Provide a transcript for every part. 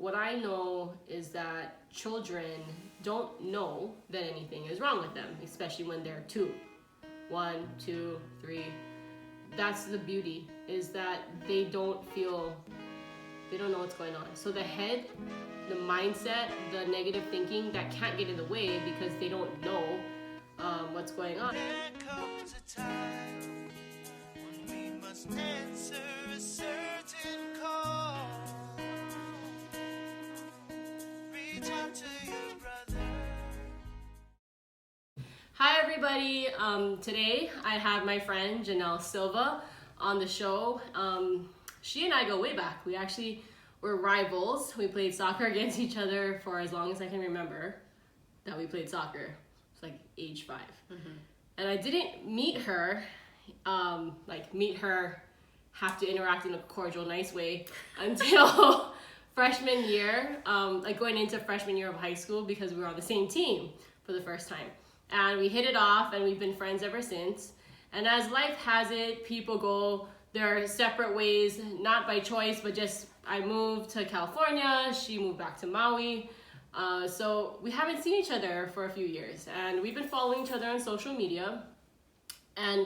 what I know is that children don't know that anything is wrong with them, especially when they're 2. 1, 2, 3. That's the beauty, is that they don't know what's going on. So the head, the mindset, the negative thinking, that can't get in the way because they don't know what's going on. There comes a time when we must answer a certain call. Reach out to your brother. Hi everybody, today I have my friend Janelle Silva on the show. She and I go way back. We actually were rivals. We played soccer against each other for as long as I can remember that we played soccer. It's like age 5. Mm-hmm. And I didn't meet her, have to interact in a cordial, nice way until freshman year, going into freshman year of high school, because we were on the same team for the first time. And we hit it off, and we've been friends ever since. And as life has it, people go their separate ways, not by choice, but just I moved to California, she moved back to Maui. So we haven't seen each other for a few years, and we've been following each other on social media. And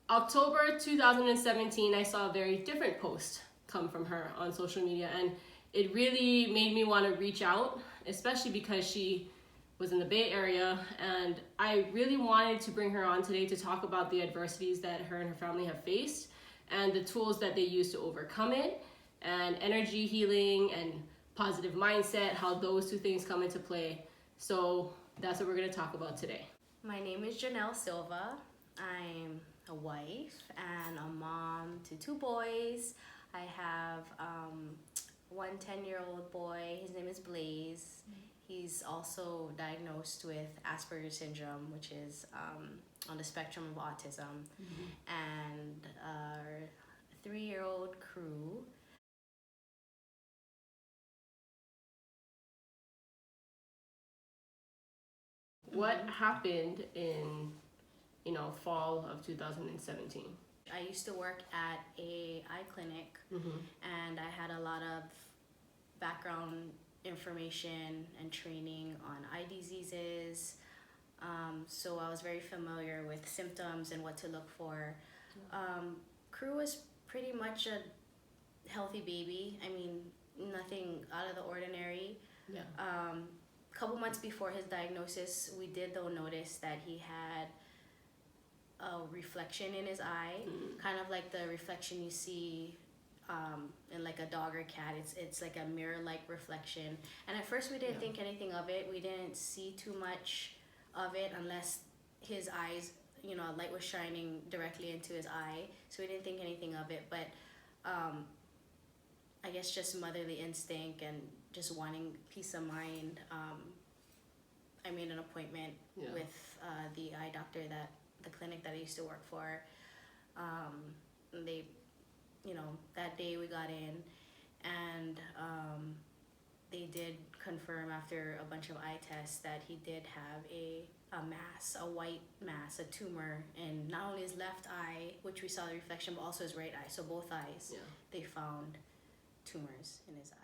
October 2017, I saw a very different post come from her on social media, and it really made me want to reach out, especially because she was in the Bay Area, and I really wanted to bring her on today to talk about the adversities that her and her family have faced and the tools that they use to overcome it, and energy healing and positive mindset, how those two things come into play. So that's what we're going to talk about today. My name is Janelle Silva. I'm a wife and a mom to 2 boys. I have one 10-year-old boy. His name is Blaze. He's also diagnosed with Asperger syndrome, which is on the spectrum of autism. Mm-hmm. And our 3-year-old Cru. What happened in, fall of 2017? I used to work at a eye clinic, mm-hmm. and I had a lot of background information and training on eye diseases. So I was very familiar with symptoms and what to look for. Cru was pretty much a healthy baby. I mean, nothing out of the ordinary. Yeah. Couple months before his diagnosis, we did though notice that he had a reflection in his eye, kind of like the reflection you see in like a dog or cat. It's like a mirror-like reflection. And at first we didn't think anything of it. We didn't see too much of it unless his eyes, light was shining directly into his eye. So we didn't think anything of it. But I guess just motherly instinct and just wanting peace of mind, I made an appointment with the eye doctor the clinic that I used to work for. They, that day we got in, and they did confirm after a bunch of eye tests that he did have a mass, a white mass, a tumor in not only his left eye, which we saw the reflection, but also his right eye. So both eyes, they found tumors in his eye.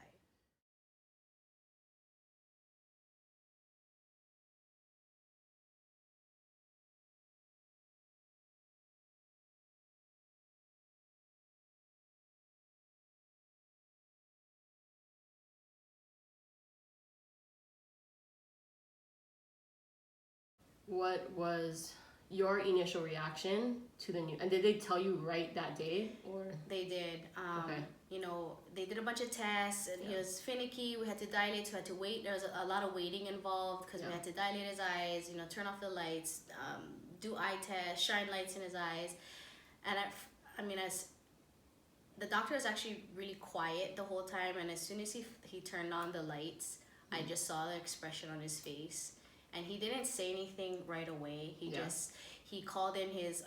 What was your initial reaction to the news? And did they tell you right that day, or? They did. Okay. They did a bunch of tests, and he was finicky. We had to dilate, so we had to wait. There was a lot of waiting involved because we had to dilate his eyes, turn off the lights, do eye tests, shine lights in his eyes. And as the doctor was actually really quiet the whole time, and as soon as he turned on the lights, I just saw the expression on his face. And he didn't say anything right away. He called in his,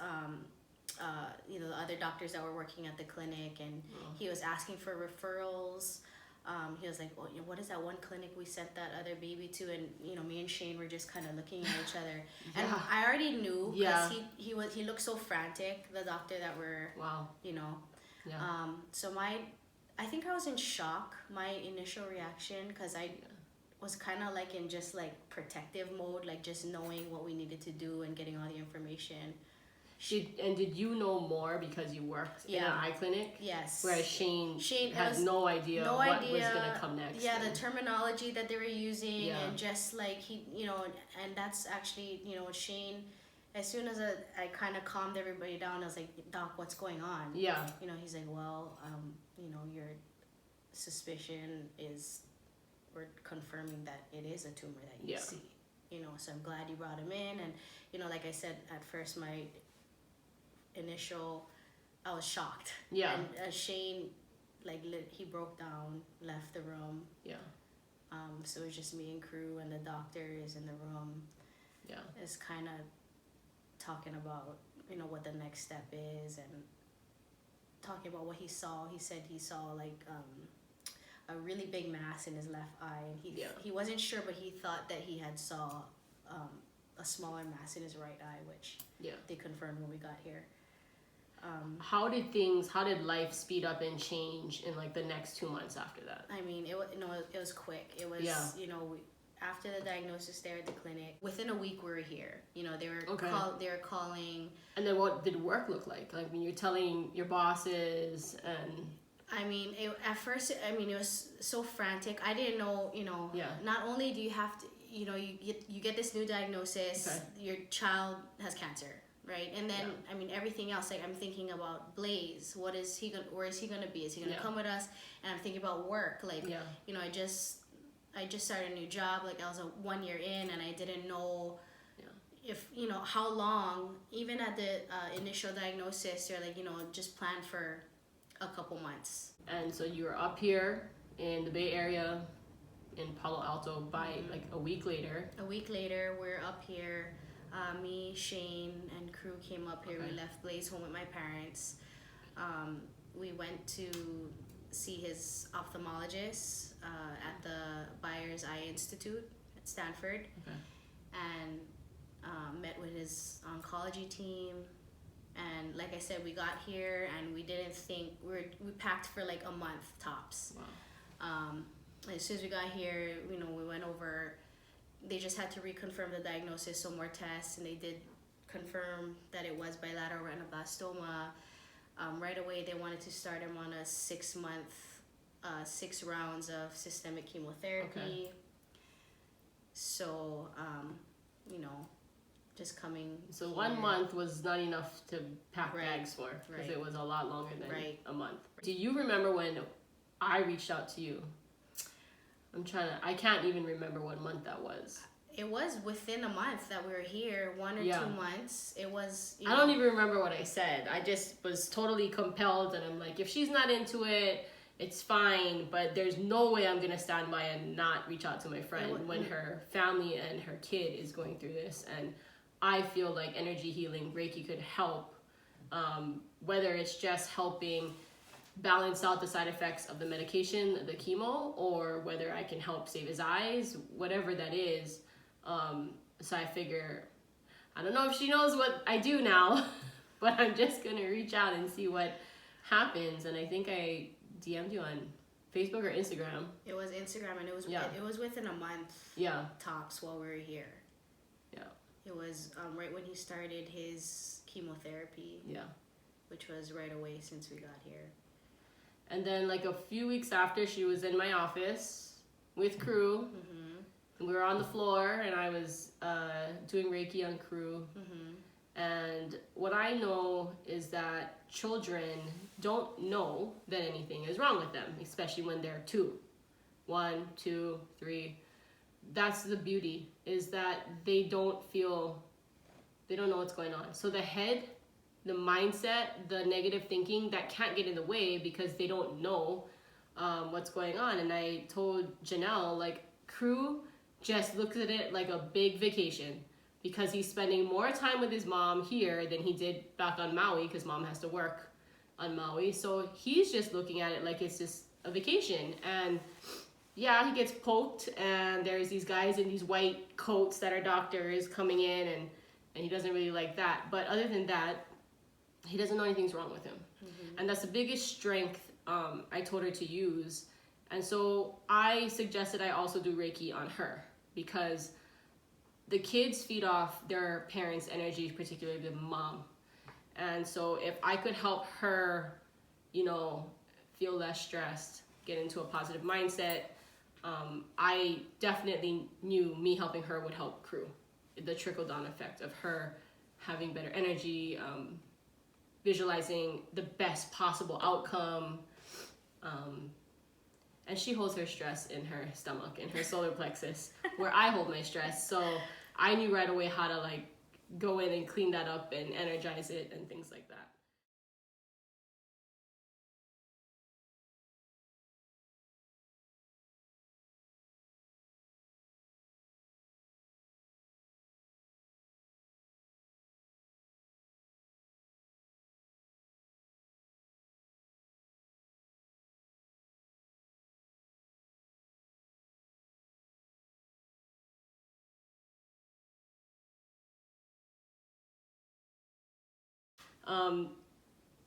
the other doctors that were working at the clinic, and he was asking for referrals. He was like, well, what is that one clinic we sent that other baby to? And, me and Shane were just kind of looking at each other. And I already knew because he looked so frantic, the doctor that we're, so I think I was in shock, my initial reaction, because I was kind of like in just like protective mode, like just knowing what we needed to do and getting all the information. Did you know more because you worked in an eye clinic? Yes. Whereas Shane had no idea what was going to come next. Yeah, the terminology that they were using, and just like he, you know, and that's actually, you know, Shane, as soon as I kind of calmed everybody down, I was like, Doc, what's going on? Yeah. You know, he's like, well, you know, your suspicion is, we're confirming that it is a tumor that you see. You know, so I'm glad you brought him in. And, you know, like I said, at first my initial, I was shocked. Yeah. And Shane, like, he broke down, left the room. Yeah. So it was just me and Cru, and the doctor is in the room. Yeah. It's kind of talking about, you know, what the next step is, and talking about what he saw. He said he saw like a really big mass in his left eye, and he wasn't sure, but he thought that he had saw a smaller mass in his right eye, which they confirmed when we got here. How did life speed up and change in like the next 2 months after that? I mean, it was quick. It was, you know, after the diagnosis there at the clinic, within a week we were here. You know, they were calling. And then what did work look like? Like when you're telling your bosses and. I mean, at first, I mean, it was so frantic. I didn't know, you know. Yeah. Not only do you have to, you know, you get this new diagnosis, your child has cancer. Right, and then I mean everything else. Like I'm thinking about Blaze. Where is he gonna be? Is he gonna come with us? And I'm thinking about work. Like you know, I just started a new job. Like I was 1 year in, and I didn't know if, you know, how long. Even at the initial diagnosis, they're like, you know, just plan for a couple months. And so you were up here in the Bay Area, in Palo Alto, by like a week later. A week later, we're up here. Me, Shane, and Cru came up here. We left Blaze home with my parents. We went to see his ophthalmologist at the Byers Eye Institute at Stanford, and met with his oncology team. And like I said, we got here and we didn't think, we packed for like a month tops. Wow. As soon as we got here, you know, we went over. They just had to reconfirm the diagnosis, so more tests, and they did confirm that it was bilateral retinoblastoma. Right away, they wanted to start him on a 6 rounds of systemic chemotherapy. So, you know, just coming. So here. 1 month was not enough to pack bags for, because it was a lot longer than a month. Do you remember when I reached out to you? I can't even remember what month that was. It was within a month that we were here, 1 or 2 months. It was, I don't even remember what I said. I just was totally compelled, and I'm like, if she's not into it, it's fine, but there's no way I'm gonna stand by and not reach out to my friend when her family and her kid is going through this. And I feel like energy healing, Reiki could help, whether it's just helping balance out the side effects of the medication, the chemo, or whether I can help save his eyes, whatever that is. So I figure, I don't know if she knows what I do now, but I'm just gonna reach out and see what happens. And I think I DM'd you on Facebook or Instagram. It was Instagram, and it was within a month. Tops while we were here. It was right when he started his chemotherapy. Which was right away since we got here. And then like a few weeks after, she was in my office with Cru. And we were on the floor, and I was doing Reiki on Cru. And what I know is that children don't know that anything is wrong with them, especially when they're 2. 1, 2, 3. That's the beauty, is that they don't know what's going on. So the head, the mindset, the negative thinking, that can't get in the way because they don't know what's going on. And I told Jenelle, like, Cru just looks at it like a big vacation, because he's spending more time with his mom here than he did back on Maui, because mom has to work on Maui. So he's just looking at it like it's just a vacation. And yeah, he gets poked, and there's these guys in these white coats that are doctors coming in, and he doesn't really like that. But other than that, he doesn't know anything's wrong with him. And that's the biggest strength I told her to use. And so I suggested I also do Reiki on her, because the kids feed off their parents' energy, particularly the mom. And so if I could help her, you know, feel less stressed, get into a positive mindset, I definitely knew me helping her would help Cru. The trickle-down effect of her having better energy, visualizing the best possible outcome. And she holds her stress in her stomach, in her solar plexus, where I hold my stress. So I knew right away how to like go in and clean that up and energize it and things like that.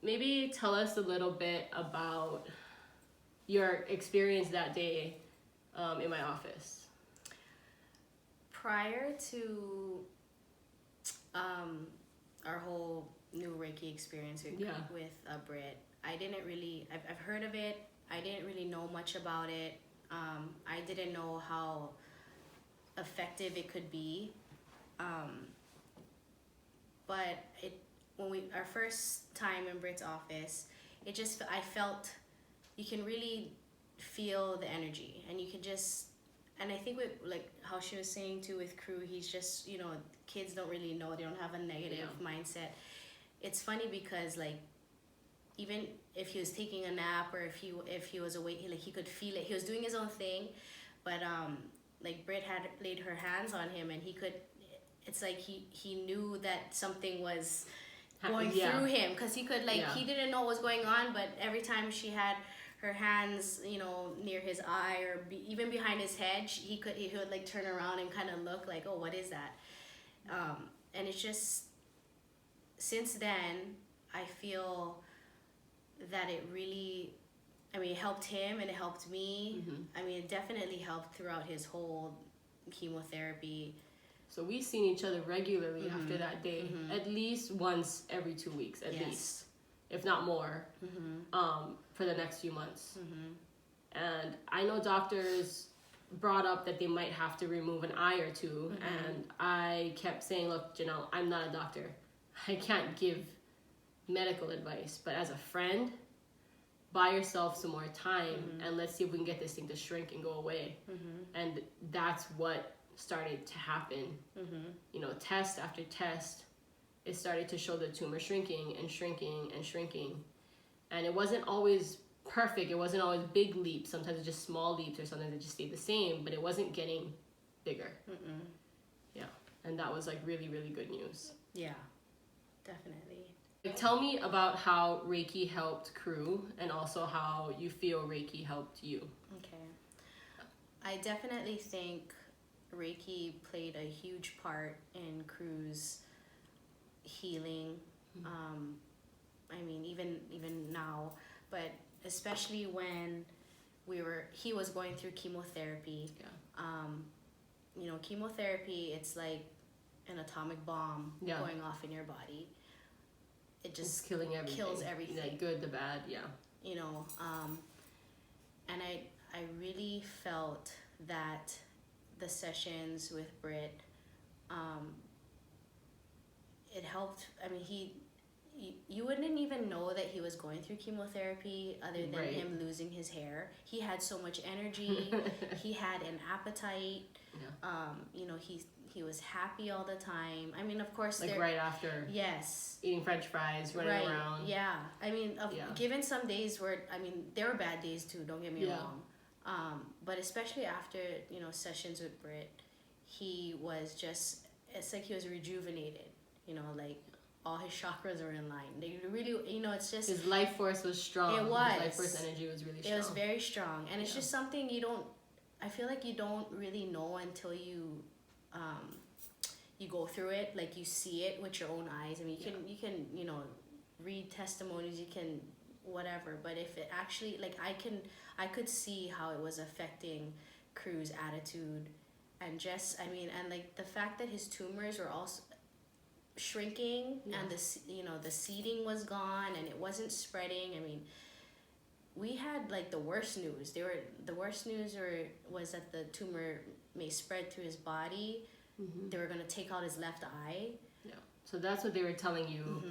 Maybe tell us a little bit about your experience that day in my office. Prior to our whole new Reiki experience with Britt, I didn't really, I've heard of it. I didn't really know much about it. I didn't know how effective it could be. But when our first time in Britt's office, I felt you can really feel the energy, and you can just, and I think with like how she was saying too with Cru, he's just, you know, kids don't really know, they don't have a negative mindset. It's funny because like, even if he was taking a nap or if he was awake, he could feel it. He was doing his own thing, but like Britt had laid her hands on him, and he could, it's like he knew that something was going through him, because he could he didn't know what was going on, but every time she had her hands, you know, near his eye or even behind his head, he would like turn around and kind of look like, oh, what is that? And it's just, since then I feel that it really, I mean, it helped him and it helped me. I mean, it definitely helped throughout his whole chemotherapy. So we've seen each other regularly after that day, at least once every 2 weeks, at least, if not more, for the next few months. And I know doctors brought up that they might have to remove an eye or two, and I kept saying, look, Janelle, I'm not a doctor. I can't give medical advice, but as a friend, buy yourself some more time and let's see if we can get this thing to shrink and go away. And that's what started to happen. You know, test after test, it started to show the tumor shrinking and shrinking and shrinking. And it wasn't always perfect. It wasn't always big leaps. Sometimes it's just small leaps, or sometimes it just stayed the same, but it wasn't getting bigger. Yeah. And that was like really, really good news. Yeah, definitely. Tell me about how Reiki helped Cru, and also how you feel Reiki helped you. Okay. I definitely think Reiki played a huge part in Cru's healing. I mean, even now, but especially when he was going through chemotherapy. You know, chemotherapy, it's like an atomic bomb going off in your body. It just killing everything. Kills everything. The good, the bad, You know, and I really felt that the sessions with Britt, it helped. I mean, you wouldn't even know that he was going through chemotherapy other than him losing his hair. He had so much energy. He had an appetite. You know, he was happy all the time. I mean, of course, like right after eating French fries, running around. I mean, given some days where, I mean, there were bad days too, don't get me wrong. But especially after, you know, sessions with Britt, he was just, it's like he was rejuvenated, you know, like all his chakras are in line. They really, you know, it's just, his life force was strong. It was. His life force energy was really strong. It was very strong. And it's just something I feel like you don't really know until you go through it. Like, you see it with your own eyes. I mean, you can, you know, read testimonies, you can whatever. But if it actually, like, I could see how it was affecting Cru's attitude, and just, I mean, and like the fact that his tumors were also shrinking, and the seeding was gone and it wasn't spreading. I mean, we had like the worst news. The worst news was that the tumor may spread through his body. They were going to take out his left eye. Yeah. So that's what they were telling you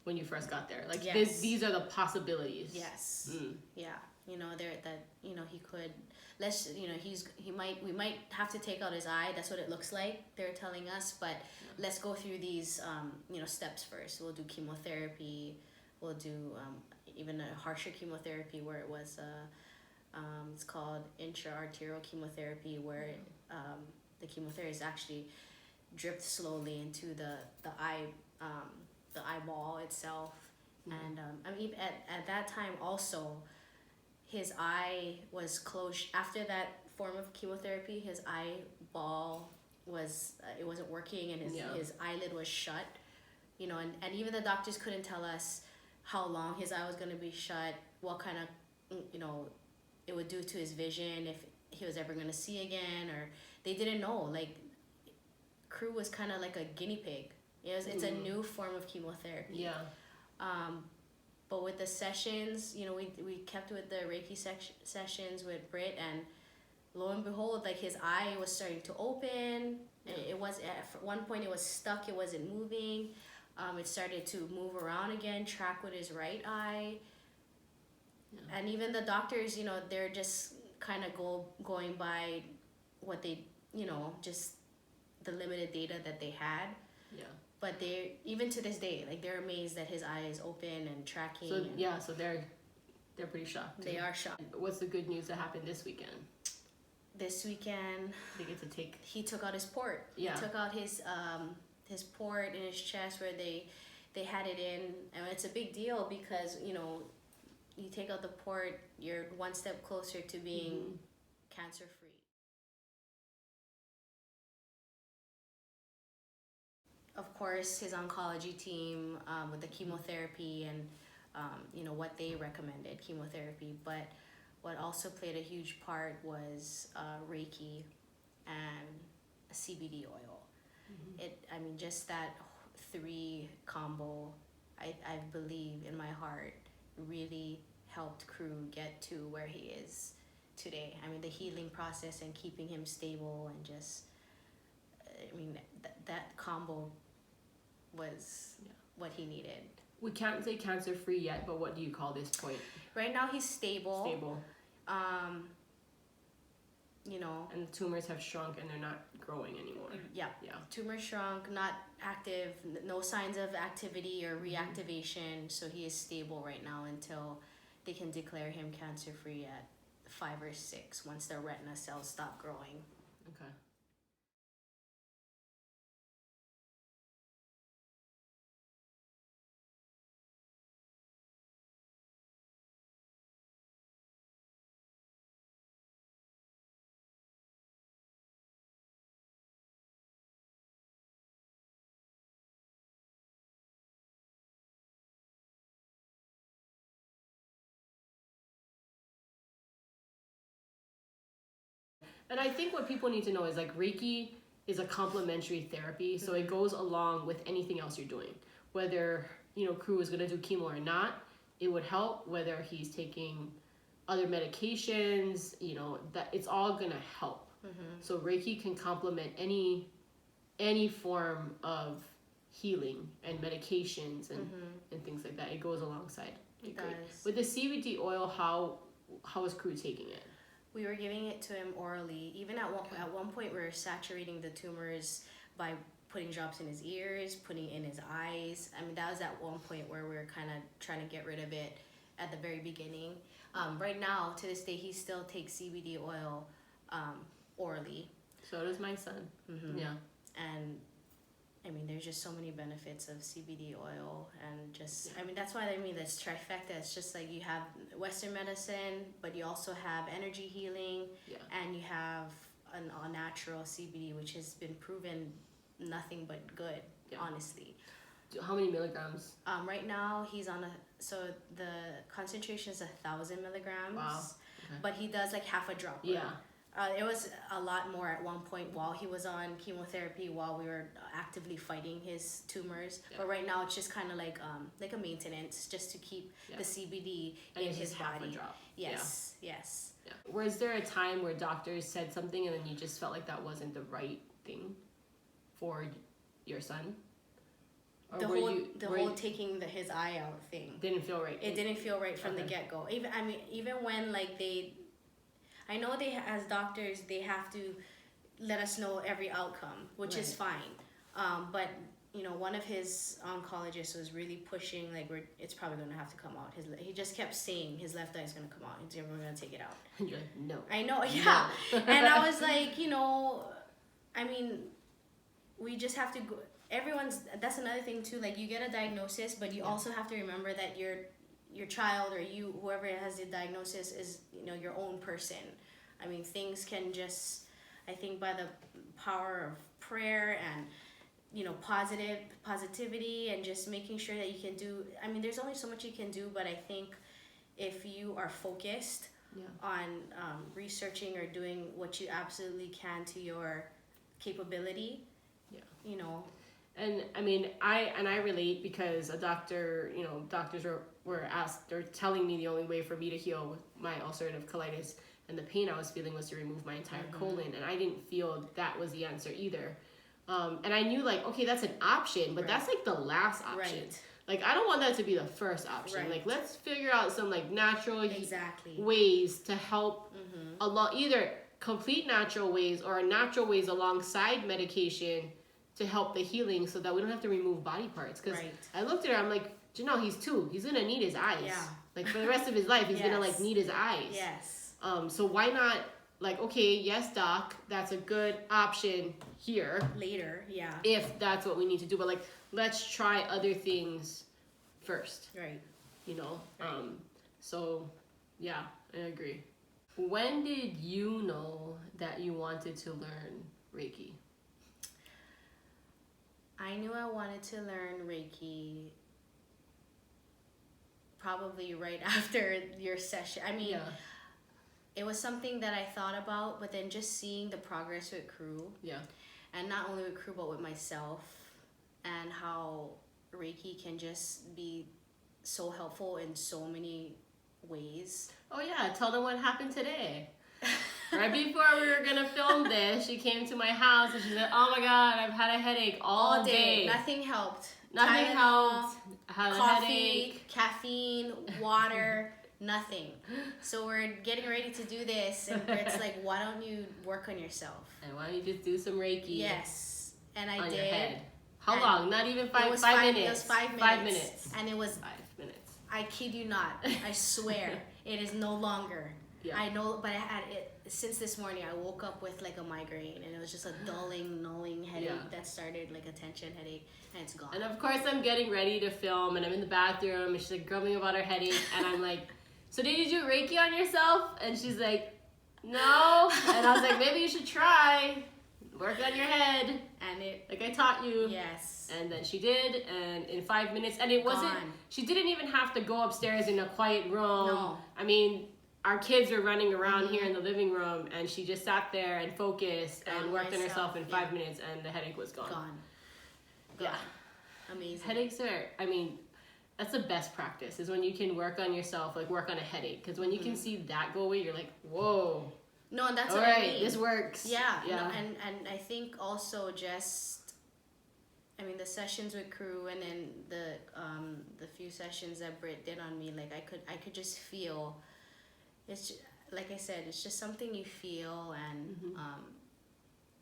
when you first got there. Like, Yes. these are the possibilities. Yes. Yeah. You know, he could, we might have to take out his eye. That's what it looks like, they're telling us. But let's go through these, steps first. We'll do chemotherapy. We'll do even a harsher chemotherapy where it was, it's called intra-arterial chemotherapy, where the chemotherapy is actually dripped slowly into the eyeball itself. And I mean, at that time also, his eye was closed. After that form of chemotherapy, his eyeball was it wasn't working, and his eyelid was shut. You know, and even the doctors couldn't tell us how long his eye was going to be shut, what kind of, it would do to his vision, if he was ever going to see again, or they didn't know. Like, Cru was kind of like a guinea pig. It's a new form of chemotherapy. Yeah. But with the sessions, we kept with the Reiki sessions with Britt, and lo and behold, like, his eye was starting to open. It was, at one point it was stuck, it wasn't moving. It started to move around again, track with his right eye. Yeah. And even the doctors, they're just kind of going by what they, just the limited data that they had. Yeah. But even to this day, like, they're amazed that his eye is open and tracking. So they're pretty shocked too. They are shocked. What's the good news that happened this weekend? This weekend, he took out his port. Yeah. He took out his port in his chest where they had it in, and it's a big deal because you take out the port, you're one step closer to being cancer free. Of course, his oncology team with the chemotherapy and what they recommended, chemotherapy, but what also played a huge part was Reiki and CBD oil. Just that 3 combo, I believe in my heart, really helped Cru get to where he is today. I mean, the healing process and keeping him stable, and just, that combo was what he needed. We can't say cancer free yet, but what do you call this point? Right now he's stable. And the tumors have shrunk and they're not growing anymore. Yeah. Tumor shrunk, not active, no signs of activity or reactivation. So he is stable right now until they can declare him cancer free at 5 or 6, once the retina cells stop growing. Okay. And I think what people need to know is, like, Reiki is a complementary therapy, so it goes along with anything else you're doing. Whether, Cru is going to do chemo or not, it would help. Whether he's taking other medications, that it's all going to help. So Reiki can complement any form of healing and medications and things like that. It goes alongside. It does. With the CBD oil, how is Cru taking it? We were giving it to him orally. Even at one point, we were saturating the tumors by putting drops in his ears, putting in his eyes. I mean, that was at one point where we were kind of trying to get rid of it at the very beginning. Right now, to this day, he still takes CBD oil orally. So does my son. Yeah. And there's just so many benefits of CBD oil, and just, that's why that's trifecta. It's just like you have Western medicine, but you also have energy healing, and you have a natural CBD, which has been proven nothing but good, honestly. How many milligrams? Right now he's on so the concentration is 1,000 milligrams. Wow. Okay. But he does like half a drop. Yeah. It was a lot more at one point while he was on chemotherapy, while we were actively fighting his tumors. Yeah. But right now it's just kind of like a maintenance, just to keep the CBD in his body. Half a drop. Yes. Yeah. Yes. Yeah. Was there a time where doctors said something and then you just felt like that wasn't the right thing for your son? Or the whole taking his eye out thing didn't feel right. It didn't feel right from the get-go. Even when like I know as doctors they have to let us know every outcome, which is fine. But one of his oncologists was really pushing, like, it's probably going to have to come out. He just kept saying his left eye is going to come out. We're going to take it out. And you're like, no. I know, yeah. No. And I was like, we just have to go. That's another thing too. Like, you get a diagnosis, but you also have to remember that your child or whoever has the diagnosis is, your own person. I mean, things can just, I think by the power of prayer and, positivity and just making sure that you can do, there's only so much you can do, but I think if you are focused on researching or doing what you absolutely can to your capability, And I relate, because a doctor, doctors were asked, they're telling me the only way for me to heal my ulcerative colitis and the pain I was feeling was to remove my entire colon, and I didn't feel that was the answer either. And I knew, like, okay, that's an option, but that's like the last option. Right. Like, I don't want that to be the first option. Right. Like, let's figure out some like natural ways to help along, either complete natural ways or natural ways alongside medication to help the healing, so that we don't have to remove body parts. Because I looked at her, I'm like, Janelle, he's 2. He's gonna need his eyes. Yeah. Like, for the rest of his life, he's gonna like need his eyes. Yes. So why not, like, okay, yes, doc, that's a good option here. Later, yeah. If that's what we need to do, but like, let's try other things first. Right. Right. So yeah, I agree. When did you know that you wanted to learn Reiki? I knew I wanted to learn Reiki probably right after your session. It was something that I thought about, but then just seeing the progress with Cru. Yeah. And not only with Cru, but with myself, and how Reiki can just be so helpful in so many ways. Oh yeah, tell them what happened today. Right before we were gonna film this, she came to my house and she said, "Oh my God, I've had a headache all day. Nothing helped. Nothing helped. I had a headache. Caffeine, water, nothing. So we're getting ready to do this, and Britt's like, why don't you work on yourself? And why don't you just do some Reiki?" Yes, and I did. Your head. How long? Not even 5 minutes. It was 5 minutes. 5 minutes. And it was 5 minutes. I kid you not. I swear, it is no longer. Yeah. I know, but I had it since this morning. I woke up with like a migraine, and it was just a gnawing headache that started like a tension headache, and it's gone. And of course, I'm getting ready to film, and I'm in the bathroom, and she's like grumbling about her headache, and I'm like, "So did you do Reiki on yourself?" And she's like, "No." And I was like, "Maybe you should try. Work on your head." And it, like I taught you. Yes. And then she did, and in 5 minutes, and it wasn't, she didn't even have to go upstairs in a quiet room. No. Our kids were running around here in the living room, and she just sat there and focused and worked on herself in 5 minutes, and the headache was gone. Yeah. Amazing. Headaches are, that's the best practice, is when you can work on yourself, like work on a headache. Because when you can see that go away, you're like, whoa. No, and that's all right, I mean. This works. Yeah. No, and I think also just, the sessions with Cru, and then the few sessions that Britt did on me, like I could just feel. It's just, like I said, it's just something you feel, and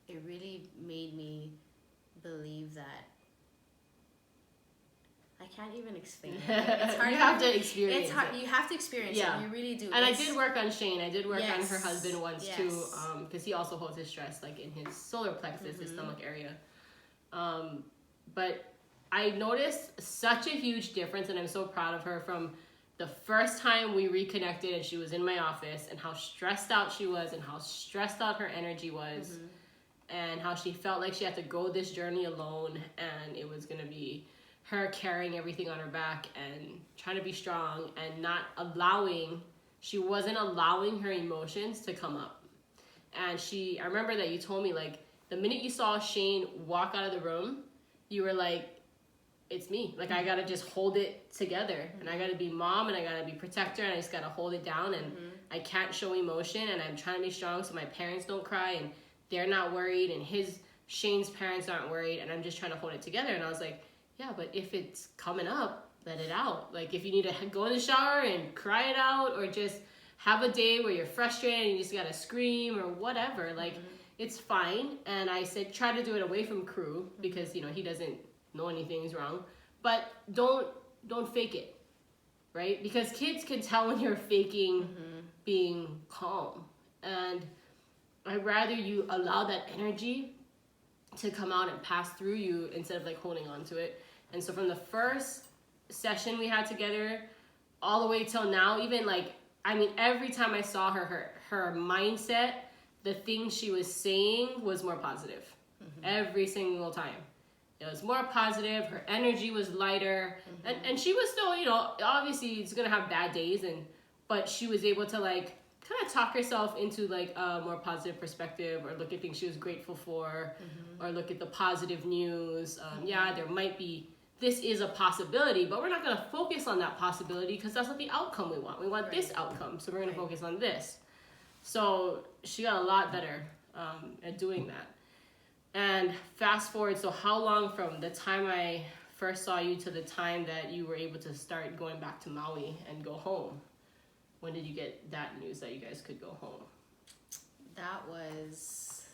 it really made me believe that. I can't even explain it. It's hard. You have to experience it. You have to experience it. You really do. And I did work on Shane. I did work on her husband once too, because he also holds his stress like in his solar plexus, his stomach area. But I noticed such a huge difference, and I'm so proud of her, from the first time we reconnected and she was in my office, and how stressed out she was, and how stressed out her energy was, and how she felt like she had to go this journey alone, and it was going to be her carrying everything on her back and trying to be strong and she wasn't allowing her emotions to come up. And I remember that you told me, like, the minute you saw Shane walk out of the room, you were like, it's me. Like, I gotta just hold it together, and I gotta be mom, and I gotta be protector, and I just gotta hold it down, and I can't show emotion, and I'm trying to be strong so my parents don't cry, and they're not worried, and Shane's parents aren't worried, and I'm just trying to hold it together. And I was like, yeah, but if it's coming up, let it out. Like, if you need to go in the shower and cry it out, or just have a day where you're frustrated and you just gotta scream or whatever, like, it's fine. And I said, try to do it away from Cru, because, you know, he doesn't know anything's wrong, but don't fake it, right? Because kids can tell when you're faking being calm, and I'd rather you allow that energy to come out and pass through you instead of like holding on to it. And so from the first session we had together all the way till now, even like, I mean, every time I saw her mindset, the things she was saying was more positive. Every single time. It was more positive. Her energy was lighter, and she was still, you know, obviously it's gonna have bad days, but she was able to like kind of talk herself into like a more positive perspective, or look at things she was grateful for, or look at the positive news. Yeah, there might be, this is a possibility, but we're not gonna focus on that possibility because that's not the outcome we want. We want this outcome, so we're gonna focus on this. So she got a lot better at doing that. And fast forward, so how long from the time I first saw you to the time that you were able to start going back to Maui and go home? When did you get that news that you guys could go home? That was,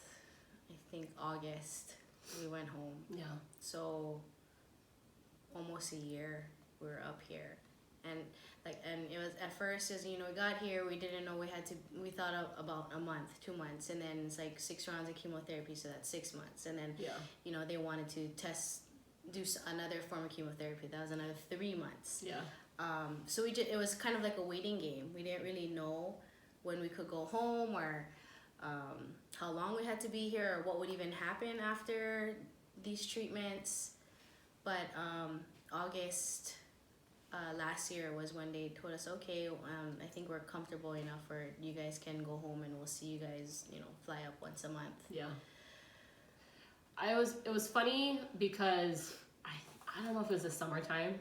I think, August. We went home. Yeah. So almost a year we were up here. And it was at first, as you know, we got here, we didn't know we thought about a month, 2 months, and then it's like 6 rounds of chemotherapy, so that's 6 months. And then, you know, they wanted to do another form of chemotherapy. That was another 3 months. Yeah. So it was kind of like a waiting game. We didn't really know when we could go home, or how long we had to be here, or what would even happen after these treatments. But August last year was when they told us, okay, I think we're comfortable enough where you guys can go home, and we'll see you guys, you know, fly up once a month. Yeah. It was funny because I don't know if it was the summertime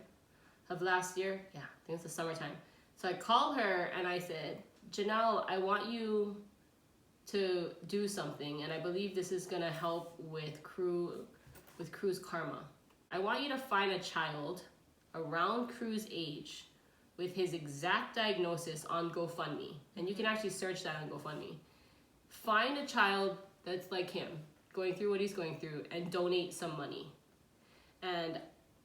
of last year. Yeah, I think it's the summertime. So I called her and I said, Jenelle, I want you to do something, and I believe this is gonna help with Cru's karma. I want you to find a child around Cru's age with his exact diagnosis on GoFundMe. And you can actually search that on GoFundMe. Find a child that's like him, going through what he's going through, and donate some money. And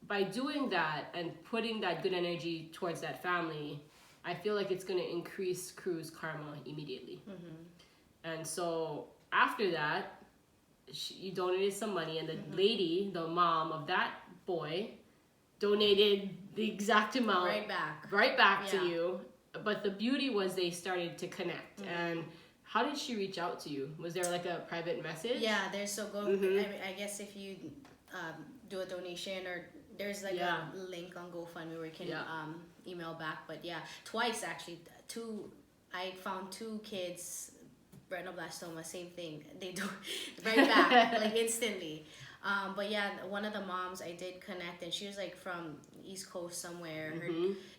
by doing that and putting that good energy towards that family, I feel like it's going to increase Cru's karma immediately. And so after that, you donated some money, and the lady, the mom of that boy, donated the exact amount right back to you. But the beauty was they started to connect. And how did she reach out to you? Was there like a private message? Yeah, there's I guess if you do a donation, or there's like a link on GoFundMe where you can email back. But yeah, twice actually. I found 2 kids, retinoblastoma, same thing. They do right back, like instantly. But yeah, one of the moms I did connect, and she was like from East Coast somewhere. Her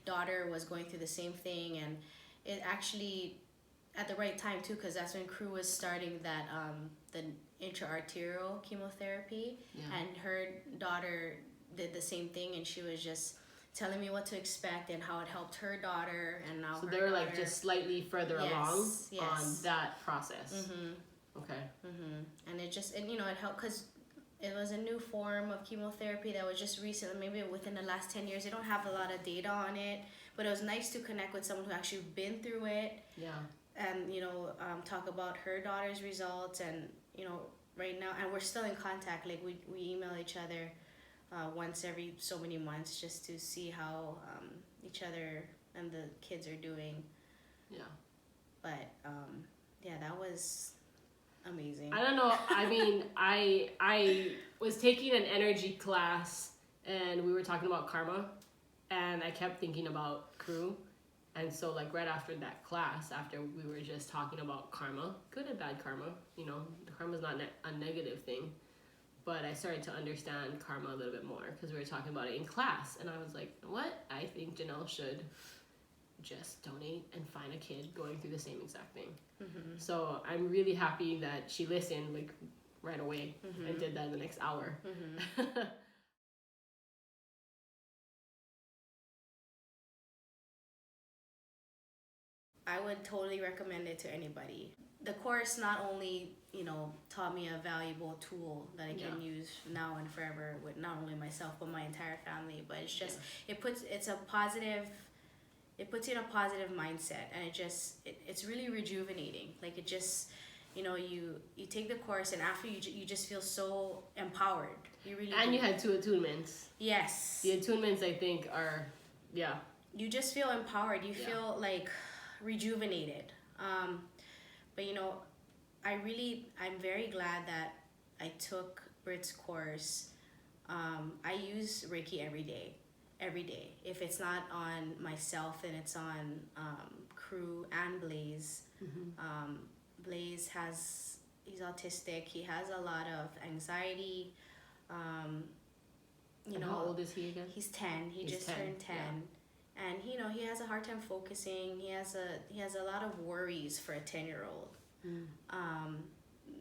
daughter was going through the same thing, and it actually at the right time too, because that's when Cru was starting that the intra-arterial chemotherapy, and her daughter did the same thing, and she was just telling me what to expect and how it helped her daughter. And now so they're like just slightly further along on that process. Okay. And it just, and you know, it helped because it was a new form of chemotherapy that was just recent, maybe within the last 10 years. They don't have a lot of data on it, but it was nice to connect with someone who actually been through it. Yeah. And, you know, talk about her daughter's results, and, you know, right now, and we're still in contact. Like we email each other once every so many months just to see how each other and the kids are doing. Yeah. But yeah, that was amazing. I don't know. I mean, I was taking an energy class, and we were talking about karma, and I kept thinking about Cru. And so, like, right after that class, after we were just talking about karma, good and bad karma, you know, karma's not a negative thing, but I started to understand karma a little bit more because we were talking about it in class, and I was like, what? I think Jenelle should just donate and find a kid going through the same exact thing. So I'm really happy that she listened, like, right away and did that in the next hour. I would totally recommend it to anybody. The course not only, you know, taught me a valuable tool that I can use now and forever with not only myself but my entire family, but it's just it puts you in a positive mindset, and it's really rejuvenating. Like, it just, you know, you take the course, and after you just feel so empowered. You really and do. you had 2 attunements. Yes. The attunements, I think, are You just feel empowered. You feel like rejuvenated. But you know, I'm very glad that I took Britt's course. I use Reiki every day. If it's not on myself, then it's on Cru and Blaze. Blaze he's autistic. He has a lot of anxiety. You know, how old is he again? He's 10. He's just turned 10. And you know, he has a hard time focusing. He has a lot of worries for a 10-year-old.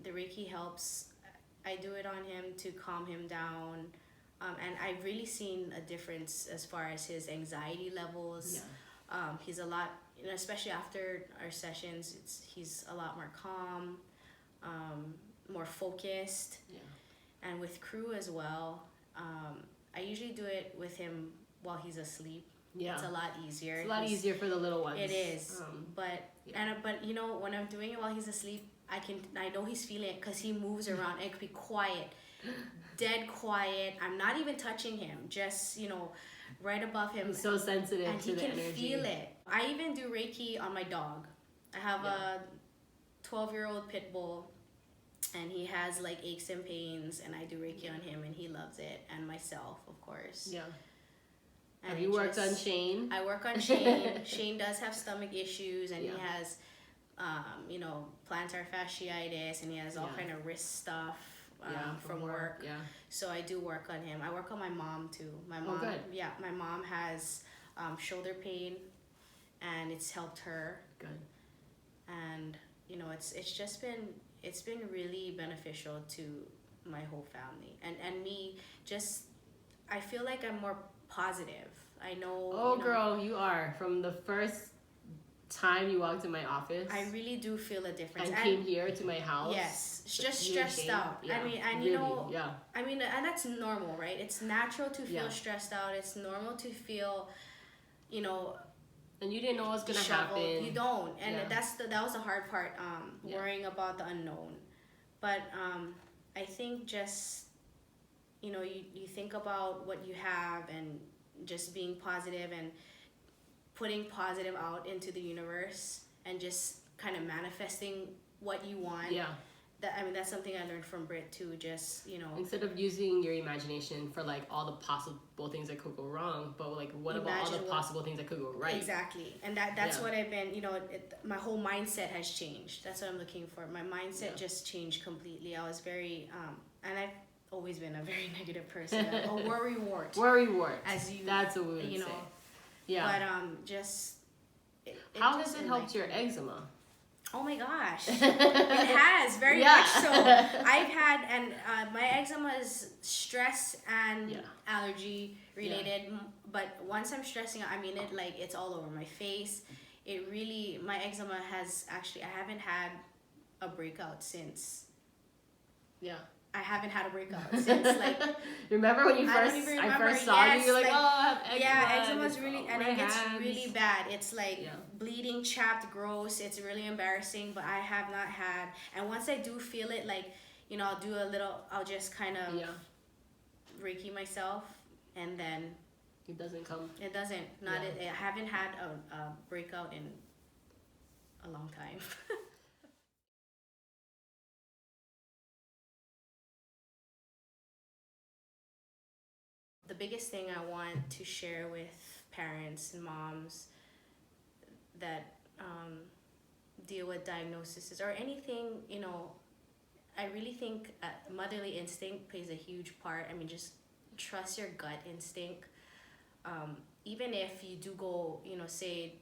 The Reiki helps. I do it on him to calm him down, and I've really seen a difference as far as his anxiety levels. He's a lot, you know, especially after our sessions. He's a lot more calm, more focused. And with Cru as well, I usually do it with him while he's asleep. It's a lot easier. It's a lot easier for the little ones. It is. But you know, when I'm doing it while he's asleep, I know he's feeling it because he moves around. It could be quiet, dead quiet. I'm not even touching him. Just, you know, right above him. He's so sensitive and to the energy. he can feel it. I even do Reiki on my dog. I have a 12-year-old pit bull, and he has like aches and pains, and I do Reiki on him, and he loves it, and myself, of course. And have you worked on Shane? I work on Shane. Shane does have stomach issues, and he has, you know, plantar fasciitis, and he has all kind of wrist stuff from work. So I do work on him. I work on my mom too. My mom, my mom has shoulder pain, and it's helped her. Good. And you know, it's been really beneficial to my whole family, and me. Just, I feel like I'm more positive. I know. Oh, you know, girl, you are. From the first time you walked in my office, I really do feel a difference. And came here to my house. Yes, just stressed out. I mean, and really, you know, I mean, and that's normal, right? It's natural to feel stressed out. It's normal to feel, you know. And you didn't know what was gonna happen. You don't, and that was the hard part. Worrying about the unknown, but I think just, you know, you think about what you have, and just being positive and putting positive out into the universe, and just kind of manifesting what you want. I mean, that's something I learned from Britt too. Just, you know, instead of using your imagination for like all the possible things that could go wrong, but like what about all the possible things that could go right? Exactly, and that's what I've been. You know, my whole mindset has changed. That's what I'm looking for. My mindset just changed completely. I was very, and I've always been a very negative person, a worrywart. Worrywart. As you, that's what we would say. But just. How has it helped your eczema? Oh my gosh, it has very much so. I've had, and my eczema is stress and allergy related. But once I'm stressing, I mean it, like, it's all over my face. It really, my eczema has actually, I haven't had a breakout since. I haven't had a breakout since, like. Remember when I first saw you? You're like, oh, I have eczema. Yeah, eczema's really, and it gets really bad. It's like bleeding, chapped, gross. It's really embarrassing, but I have not had. And once I do feel it, like, you know, I'll just kind of Reiki myself, and then. It doesn't come. It doesn't. I haven't had a breakout in a long time. The the biggest thing I want to share with parents and moms that deal with diagnoses or anything, you know, I really think motherly instinct plays a huge part. I mean, just trust your gut instinct. Even if you do go, you know, say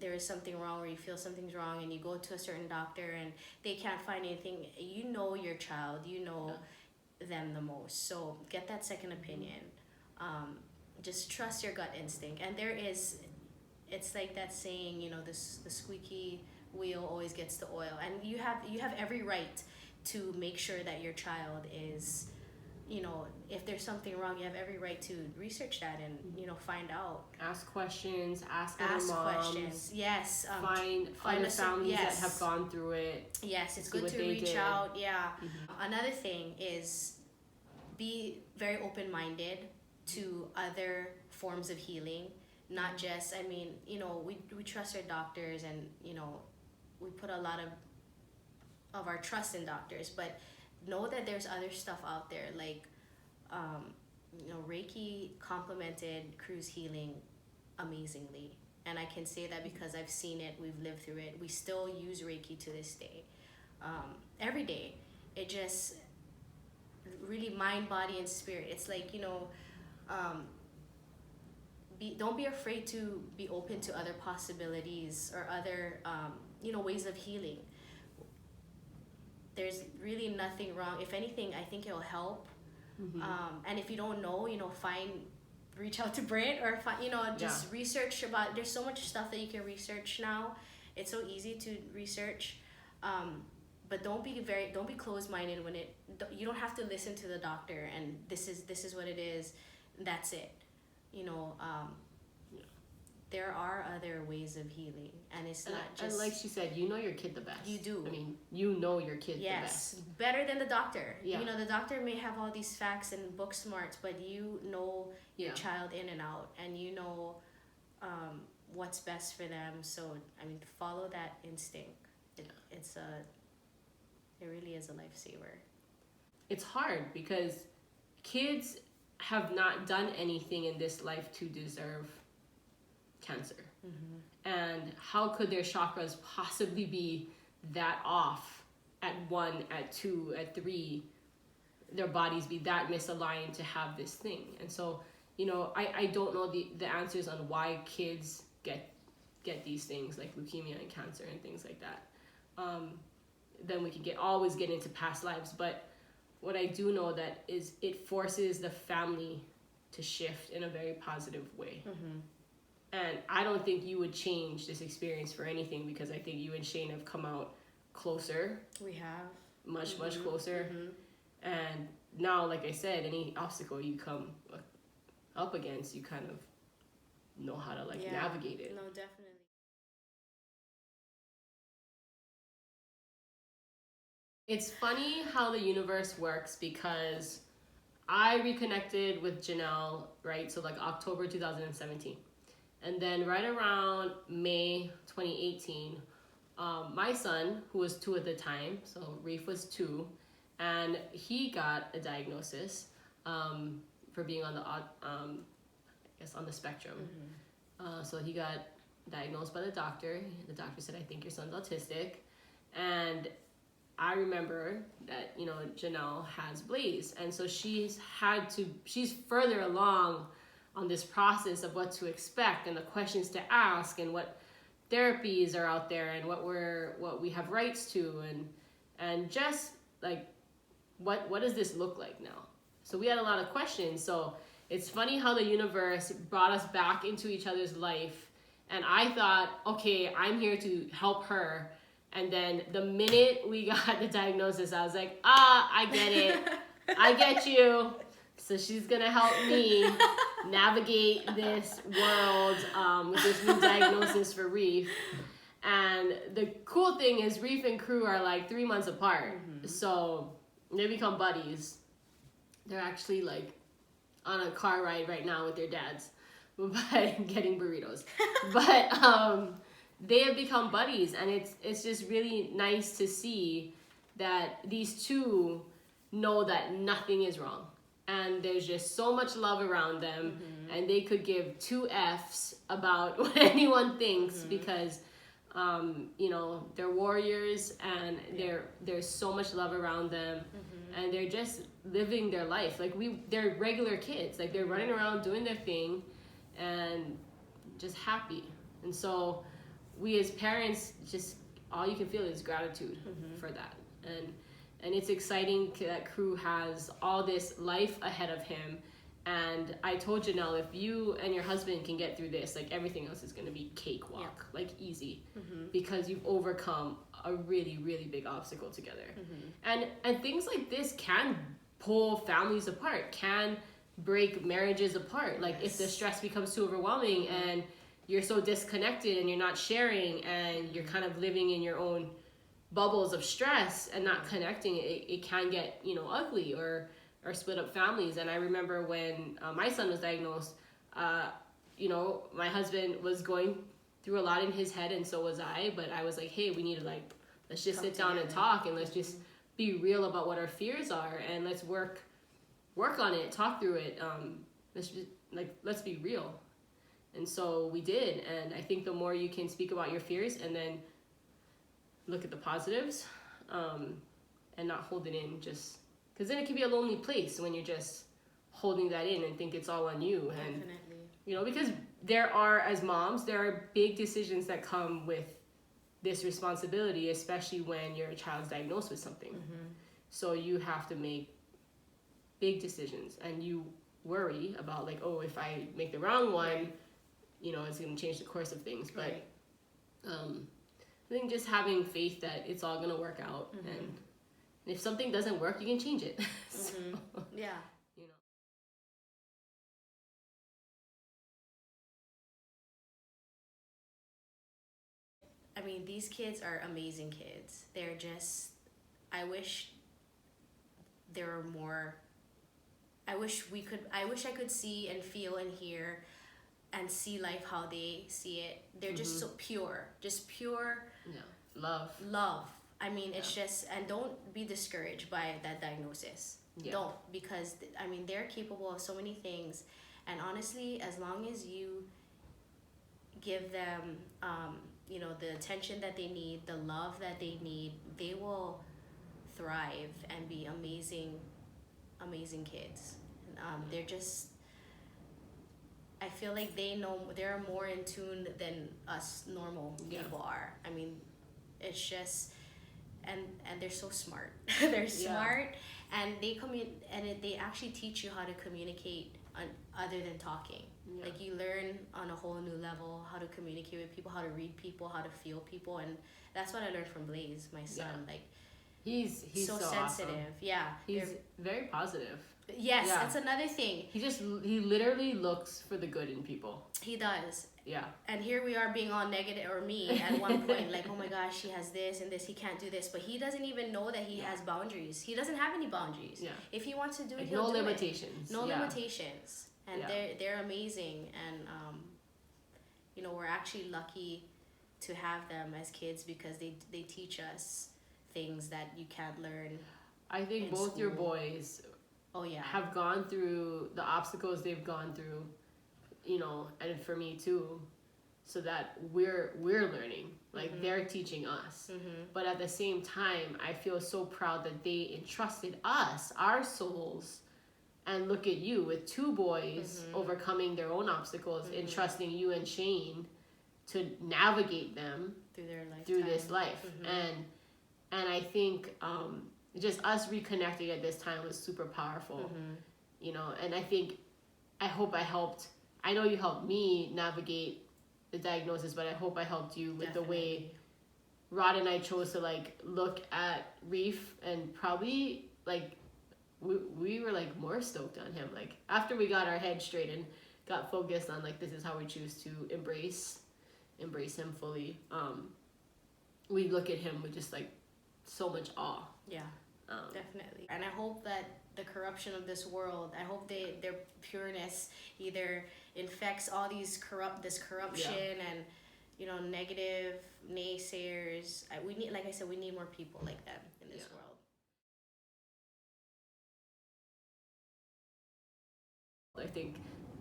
there is something wrong or you feel something's wrong and you go to a certain doctor and they can't find anything, you know your child, you know them the most. So get that second opinion. Just trust your gut instinct. And it's like that saying, you know, the squeaky wheel always gets the oil. And you have every right to make sure that your child is, you know, if there's something wrong, you have every right to research that and, you know, find out. Ask questions, ask other moms. Questions, yes. Find other families that have gone through it. Yes, it's good to reach out, yeah. Another thing is be very open-minded to other forms of healing, not just, I mean, you know, we trust our doctors and, you know, we put a lot of our trust in doctors, but know that there's other stuff out there, like you know, Reiki complemented Cru's healing amazingly, and I can say that because I've seen it, we've lived through it. We still use Reiki to this day, every day. It just really mind, body, and spirit. It's like, you know, don't be afraid to be open to other possibilities or other you know, ways of healing. There's really nothing wrong. If anything, I think it'll help. And if you don't know, you know, reach out to Britt or you know, just research about. There's so much stuff that you can research now. It's so easy to research, but don't be closed-minded when you don't have to listen to the doctor and this is what it is. That's it. You know, there are other ways of healing, and it's not just... And like she said, you know your kid the best. You do. I mean, you know your kid the best. Yes, better than the doctor. Yeah. You know, the doctor may have all these facts and book smarts, but you know your child in and out, and you know what's best for them. So, I mean, follow that instinct. It really is a lifesaver. It's hard because kids have not done anything in this life to deserve cancer. And how could their chakras possibly be that off at 1, at 2, at 3, their bodies be that misaligned to have this thing? And so, you know, I don't know the answers on why kids get these things like leukemia and cancer and things like that. Then we can always get into past lives, but what I do know that is it forces the family to shift in a very positive way. And I don't think you would change this experience for anything, because I think you and Shane have come out closer. We have. Much closer. And now, like I said, any obstacle you come up against, you kind of know how to navigate it. No, definitely. It's funny how the universe works, because I reconnected with Jenelle, right? So like October 2017. And then right around May 2018, my son, who was 2 at the time, so Reef was 2, and he got a diagnosis for being on the, on the spectrum. So he got diagnosed by the doctor. The doctor said, I think your son's autistic. And I remember that, you know, Janelle has Blaze. And so she's further along on this process of what to expect and the questions to ask and what therapies are out there and what we have rights to and just like what does this look like now? So we had a lot of questions. So it's funny how the universe brought us back into each other's life, and I thought, okay, I'm here to help her. And then the minute we got the diagnosis, I was like, I get it. I get you. So she's gonna help me navigate this world with this new diagnosis for Reef. And the cool thing is Reef and Cru are like 3 months apart. So they become buddies. They're actually like on a car ride right now with their dads, but getting burritos. But they have become buddies, and it's just really nice to see that these two know that nothing is wrong. and there's just so much love around them, and they could give two F's about what anyone thinks because you know, they're warriors, and there's so much love around them, and they're just living their life like they're regular kids, like they're running around doing their thing and just happy. And so we as parents, just all you can feel is gratitude for that. And it's exciting that Cru has all this life ahead of him. And I told Jenelle, if you and your husband can get through this, like everything else is going to be cakewalk, like easy, because you've overcome a really, really big obstacle together. And things like this can pull families apart, can break marriages apart. Like if the stress becomes too overwhelming and you're so disconnected and you're not sharing and you're kind of living in your own bubbles of stress and not connecting, it can get, you know, ugly or split up families. And I remember when my son was diagnosed, you know, my husband was going through a lot in his head, and so was I, but I was like, hey, we need to let's just sit down and talk, and let's just be real about what our fears are, and let's work on it, talk through it. Let's be real. And so we did. And I think the more you can speak about your fears and then look at the positives, and not hold it in, just because then it can be a lonely place when you're just holding that in and think it's all on you. And Definitely. you know, because there are, as moms, there are big decisions that come with this responsibility, especially when your child's diagnosed with something. So you have to make big decisions, and you worry about like, oh, if I make the wrong one, you know, it's going to change the course of things. But I think just having faith that it's all going to work out, and if something doesn't work, you can change it. So, Yeah. you know. I mean, these kids are amazing kids. They're just, I wish there were more. I wish I could see and feel and hear and see life how they see it. They're just so pure. Just pure love. I mean, it's just, and don't be discouraged by that diagnosis. Don't, because I mean, they're capable of so many things, and honestly, as long as you give them you know, the attention that they need, the love that they need, they will thrive and be amazing kids. They're just, I feel like they're more in tune than us normal people are. I mean, it's just, and they're so smart. They're smart, and they actually teach you how to communicate other than talking. Like you learn on a whole new level how to communicate with people, how to read people, how to feel people, and that's what I learned from Blaze, my son. Like he's so sensitive. Awesome. He's very positive. Yes, that's another thing. He literally looks for the good in people. He does. Yeah. And here we are being all negative, or me at one point, like, oh my gosh, she has this and this, he can't do this, but he doesn't even know that he has boundaries. He doesn't have any boundaries. Yeah. If he wants to do it, he'll do limitations. It. No limitations. And they're amazing, and you know, we're actually lucky to have them as kids because they teach us things that you can't learn. I think both school. Your boys have gone through the obstacles they've gone through, you know, and for me too, so that we're learning, like they're teaching us. But at the same time, I feel so proud that they entrusted us, our souls, and look at you with two boys overcoming their own obstacles, entrusting you and Shane to navigate them through this life. And I think just us reconnecting at this time was super powerful, you know. And I hope I helped. I know you helped me navigate the diagnosis, but I hope I helped you with the way Rod and I chose to like look at Reef, and probably like we were like more stoked on him. Like after we got our head straight and got focused on like, this is how we choose to embrace him fully. We look at him with just like so much awe. Yeah, definitely. And I hope that the corruption of this world, I hope their pureness either infects all this corruption and, you know, negative naysayers. We need, like I said, we need more people like them in this world. I think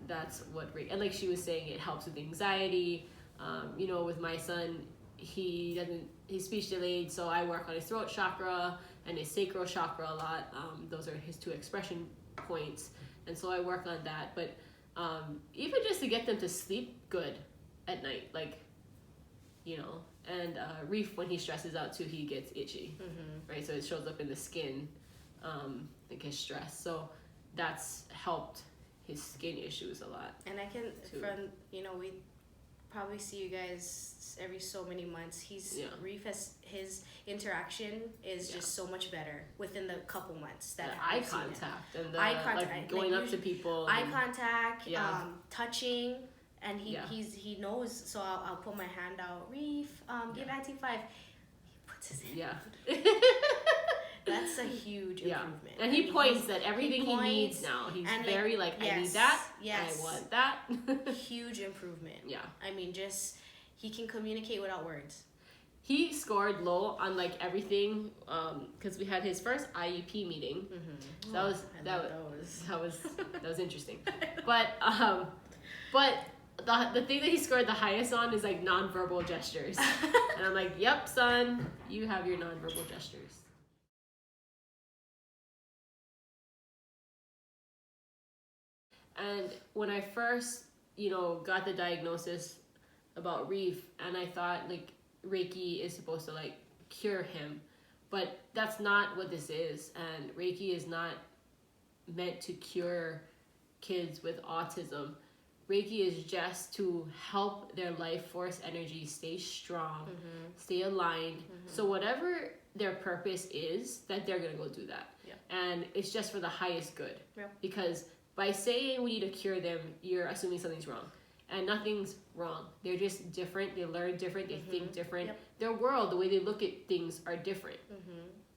that's what and like she was saying, it helps with anxiety. You know, with my son, he's speech delayed, so I work on his throat chakra and his sacral chakra a lot. Those are his two expression points, and so I work on that. But even just to get them to sleep good at night, like, you know, and Reef, when he stresses out too, he gets itchy, right? So it shows up in the skin, like his stress. So that's helped his skin issues a lot. And I can, too. from, you know, we probably see you guys every so many months. Reef has, his interaction is just so much better within the couple months that the eye contact and the eye contact, like going up to people, eye contact, yeah. Touching, and he knows. So I'll put my hand out, Reef, give Auntie 5. He puts his hand. Yeah. That's a huge improvement. And he points at everything he needs now. He's very like, I need that. Yes. I want that. Huge improvement. Yeah. I mean, just he can communicate without words. He scored low on like everything, because we had his first IEP meeting. So that was interesting. But the thing that he scored the highest on is like nonverbal gestures. And I'm like, yep, son, you have your nonverbal gestures. And when I first, you know, got the diagnosis about Reef, and I thought like Reiki is supposed to like cure him, but that's not what this is. And Reiki is not meant to cure kids with autism. Reiki is just to help their life force energy stay strong, stay aligned. So whatever their purpose is, that they're gonna go do that. Yeah. And it's just for the highest good. Yeah. Because by saying we need to cure them, you're assuming something's wrong. And nothing's wrong. They're just different. They learn different. They think different. Yep. Their world, the way they look at things are different.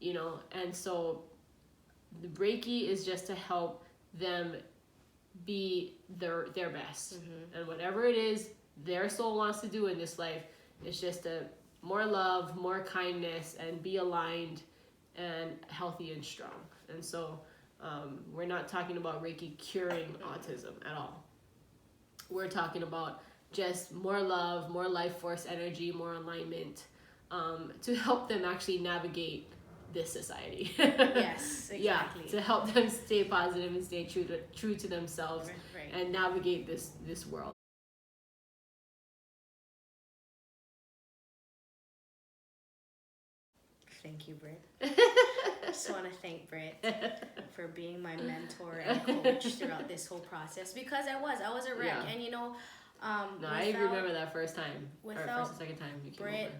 You know, and so the Reiki is just to help them be their best. And whatever it is their soul wants to do in this life, it's just to more love, more kindness, and be aligned and healthy and strong. And so we're not talking about Reiki curing autism at all. We're talking about just more love, more life force energy, more alignment, to help them actually navigate this society. Yes, exactly. Yeah, to help them stay positive and stay true to themselves, right. and navigate this world. Thank you, Britt. I just want to thank Britt for being my mentor and coach throughout this whole process, because I was a wreck. Yeah. And you know, No, I remember that first time, or first and second time you came Britt, over.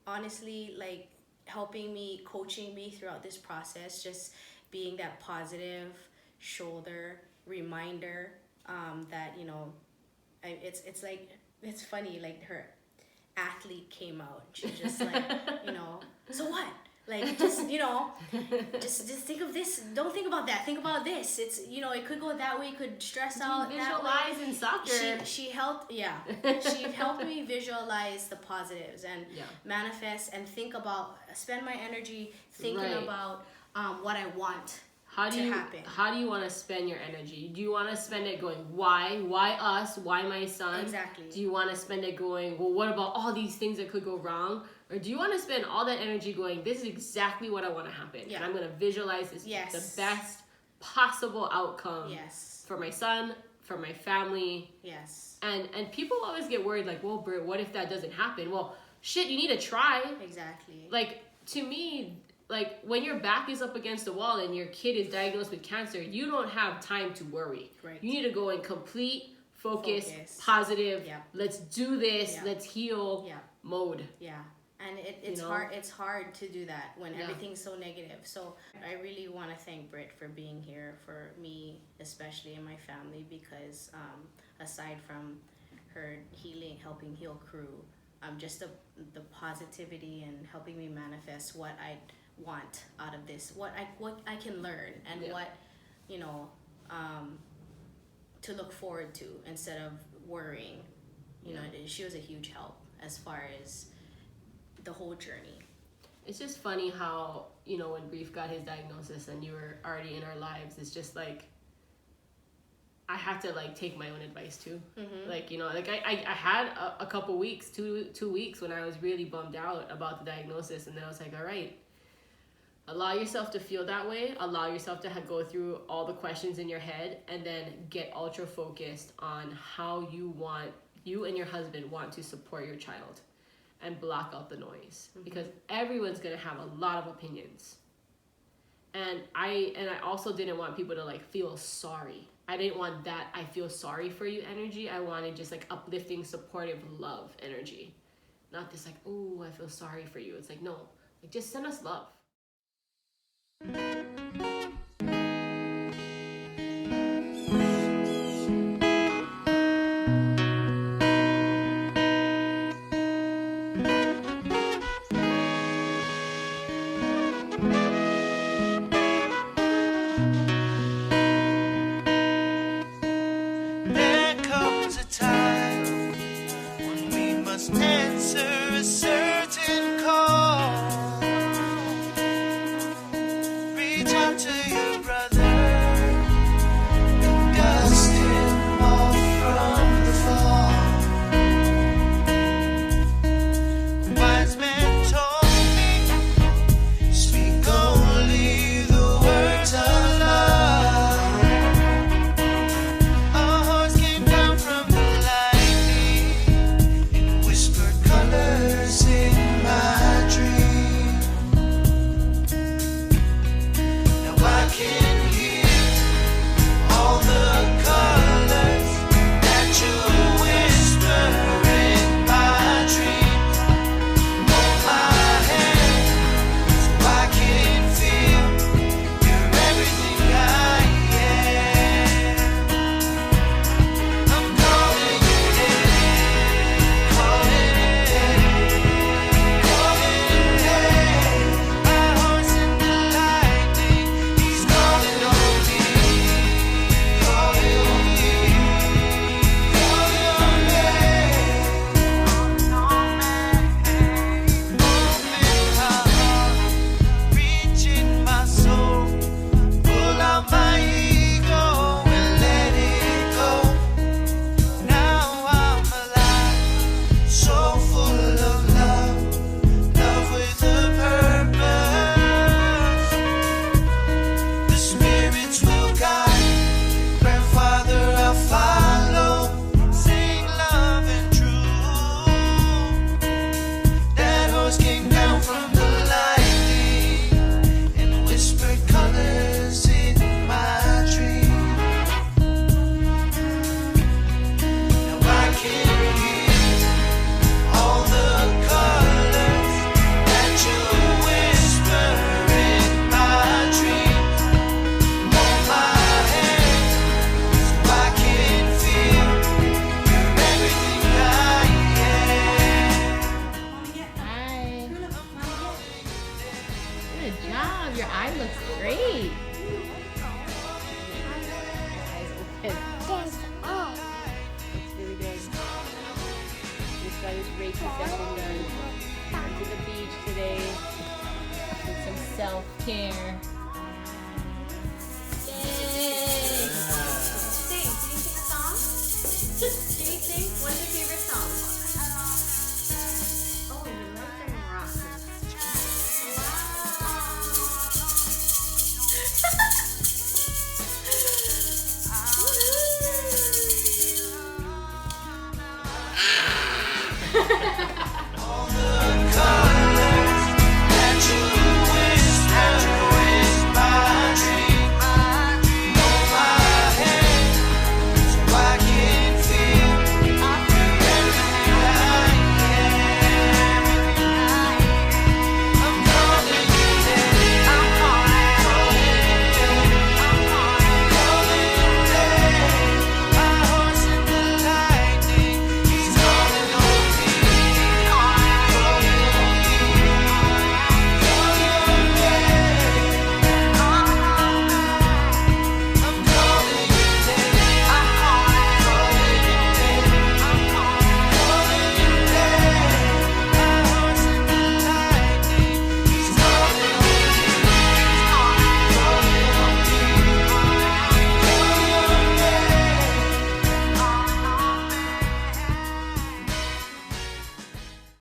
honestly, like helping me, coaching me throughout this process, just being that positive shoulder reminder, that, you know, it's like, it's funny, like her athlete came out. She's just like, you know, so what? Like, just, you know, just think of this. Don't think about that. Think about this. It's, you know, it could go that way. It could stress out that way. Visualize in soccer. She helped, she helped me visualize the positives and manifest and think about, spend my energy thinking about what I want to happen. How do you want to spend your energy? Do you want to spend it going, why? Why us? Why my son? Exactly. Do you want to spend it going, well, what about all these things that could go wrong? Or do you want to spend all that energy going, this is exactly what I want to happen. Yeah. And I'm going to visualize this the best possible outcome for my son, for my family. Yes. And people always get worried, like, well, Britt, what if that doesn't happen? Well, shit, you need to try. Exactly. Like, to me, like, when your back is up against the wall and your kid is diagnosed with cancer, you don't have time to worry. Right. You need to go in complete focus. Positive, let's do this, let's heal mode. Yeah. And it's hard. It's hard to do that when everything's so negative. So I really want to thank Britt for being here for me, especially in my family, because aside from her healing, helping heal Cru, just the positivity and helping me manifest what I want out of this, what I can learn, and what, you know, to look forward to instead of worrying. You know, she was a huge help as far as the whole journey. It's just funny how, you know, when Reef got his diagnosis and you were already in our lives, it's just like I had to like take my own advice too. Like, you know, like I had a couple weeks, two weeks when I was really bummed out about the diagnosis, and then I was like, all right, allow yourself to feel that way, allow yourself to go through all the questions in your head, and then get ultra focused on how you and your husband want to support your child, and block out the noise, because everyone's gonna have a lot of opinions. And I also didn't want people to like feel sorry. I didn't want that I feel sorry for you energy. I wanted just like uplifting, supportive love energy. Not this like, oh, I feel sorry for you. It's like, no, like just send us love. There comes a time when we must answer a certain call. Reach out to your brother, dust him off from the fall. A wise man told me, speak only the words of love. A horse came down from the lightning and whispered colors in my dream. Now I can hear all the colors that you whisper in my dreams. Hold my hand so I can feel you're everything I am. I'm calling your name, calling your name, calling your name. My horse in the lightning, he's calling on me, calling on me, calling on me. Open my heart, reach in my soul, pull out my ego and let it go. Now I'm alive, so full of love, love with a purpose. The spirits will guide, grandfather I'll follow, sing love and truth. That horse came down from the lightning and whispered colors in my dream. Now I can hear all the colors that you whisper in my dreams. Hold my hand so I can feel you're everything I am. Hi. Good job. Your eye looks great. Your eyes open. Looks really good. Just got his Reiki session done. Went to the beach today. Did some self-care.